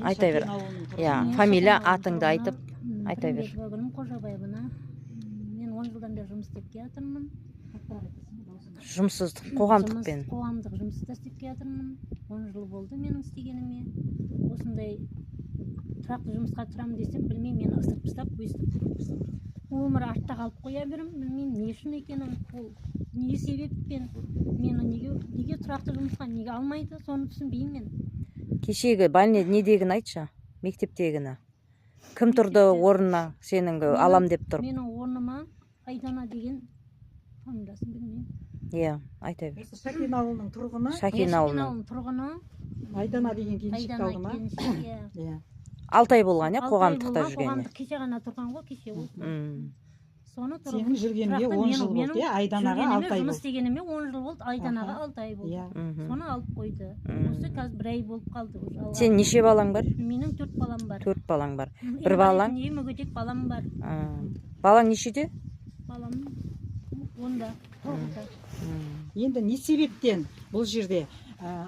айта бер. Фамилия атыңды айтып айта бер. Гүлім Қожабаевна. Мен 10 жылдан бері жұмыс істеп келатырмын. Жұмыссыздық, қоғамдықпен. Қоғамдық жұмыста істеп келатырмын. 10 жыл болды менің істегеніме. Осындай тұрақты жұмысқа тұрамын десем, білмеймін, мені ысырып тастап, өстіп. Өмір артта қалып қоя берем, білмеймін, не үшін екенін, не себеппен, мені неге тұрақты жұмысқа неге алмайды, соны түсінбеймін мен. Кешегі недегін айтшы, мектептегіні. Кім тұрды орнына сенің алам деп тұрып? Менің орныма Айдана деген фамилиясын білмеймін. Иә, айта бер. Шакен ауылының тұрғыны. Шакен ауылының тұрғыны. Айдана деген келіншек алды ма? Иә. 6 ай болған, қоғамдықта жүргеніне. Қоғамдық кеше ғана тұрған ғой, кеше ол. Сенің жүргеніне 10 жыл болды, Айданаға 6 ай болды. Жұмыс істегеніме 10 жыл болды, Айданаға 6 ай болды. Соны алып қойды. Осы қазір 1 ай болып қалды. Сен неше балаң бар? Менің 4 балам бар. 4 балаң бар. Бір балаң? Мүгедек балам бар. Балаң нешеде? Балам 10-да. Енді не себептен бұл жерде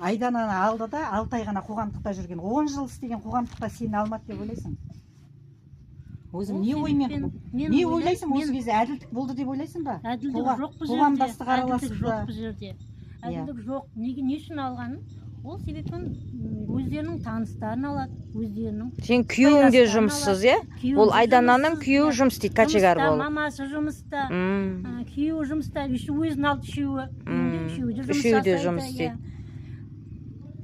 Айдананы алды да 6 ай ғана қоғамдықта жүрген, 10 жыл істеген қоғамдықта сені алмады деп ойлайсың? Өзің не оймен, не ойлайсың осы кезде, әділдік болды деп ойлайсың ба? Әділдік жоқ бұл жерде. Қоғамдастық араласып ба? Әділдік жоқ. Не үшін алғанын? Ол себептен өздерінің таныстарын алады, өздерінің. Сен күйеуің де жұмыссыз, е? Ол Айдананың күйеуі жұмыс істейді, качегар болып. Мамасы жұмыста, күйеуі жұмыста, өзінің алды үшеуі. Үшеуі де жұмыс істейді.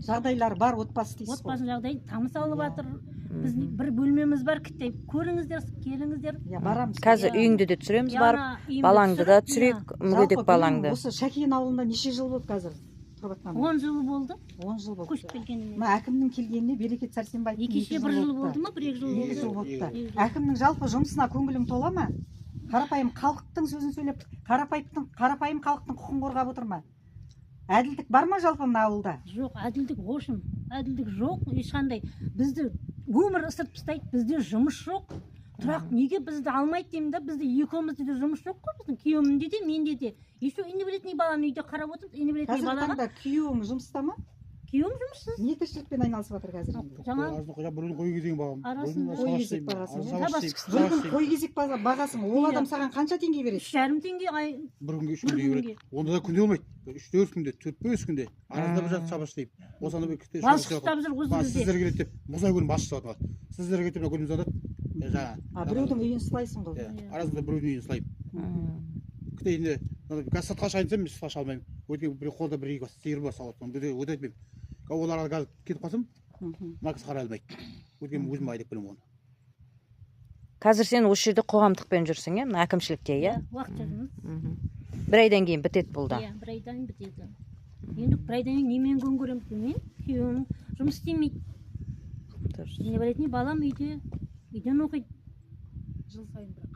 Жағдайлар бар, отбасы дейсіз ғой. Отбасы жағдайы тамыз алып жатыр. Біз бір бөлмеміз бар, кіттеп көріңіздер, келіңіздер. Барамыз. Қазір үйіңді де түсіреміз барып, балаңды да түсірек, мүгедек балаңды. Осы Шакен ауылында неше жыл болды қазір? 10 жыл болды. 10 жыл болды. Көшіп келгеніне. Әкімнің келгеніне Берекет Сәрсенбаев 2 жыл болды ма? 1 жыл болды. 2 жыл болды. Әкімнің жалпы жұмысына көңілің тола ма? Қарапайым халықтың сөзін сөйлеп, қарапайым халықтың құқығын қорғап отыр ма? Әділдік бар ма жалпы мына ауылда? Жоқ, әділдік ошым. Әділдік жоқ, ешқандай. Бізді өмір ысырып тастайды, бізде жұмыс жоқ. Тұрақ неге бізді алмайды деймін да, бізде екеумізде де жұмыс жоқ қой, біздің күйеуімде де, менде де. Еще инвалидный баланы үйде қарап отырмыз, инвалидный балаға. Қазір таңда күйеуің жұмыста ма? Күйеуім жұмыссыз. Не тіршілікпен айналысып жатыр қазір? Біреудің қой кезек бағам. Қой кезек бағасың. Біреудің қой кезек бағасың. Ол адам саған қанша теңге береді? 3,5 теңге ай. Бір күнге 3 теңге береді. Онда да күнде болмайды. 3-4 күнде, 4-5 күнде. Арасында бір жақ шабаш дейіп. Осында бір кітте балшықтап жүр өзімізде. Сіздер келеді деп, мұзай көлін басшы салады. Сіздер келеді деп көліміз алады. Біреудің үйін сылайсың ғой. Арасында біреудің үйін сылаймын. Кітте енді газ сатқа шайынсам, мен сатқа шалмаймын. Өйткені бір қолда бір екі сиыр бар салады. Өте етмеймін. Ол арада кетіп қалсам, мына қарай алмайды. Өйткені өзім айдап келемін оны. Қазір сен осы жерде қоғамдықпен жүрсің, е? Мына әкімшілікте, е? Уақытша жұмыс. 1 айдан кейін бітеді бұл да. Иә, 1 айдан бітеді. Енді 1 айдан кейін немен күн көремін, білмеймін. Күйеуім жұмыс істемейді. Инвалидный балам үйден оқиды. Жыл сайын бірақ.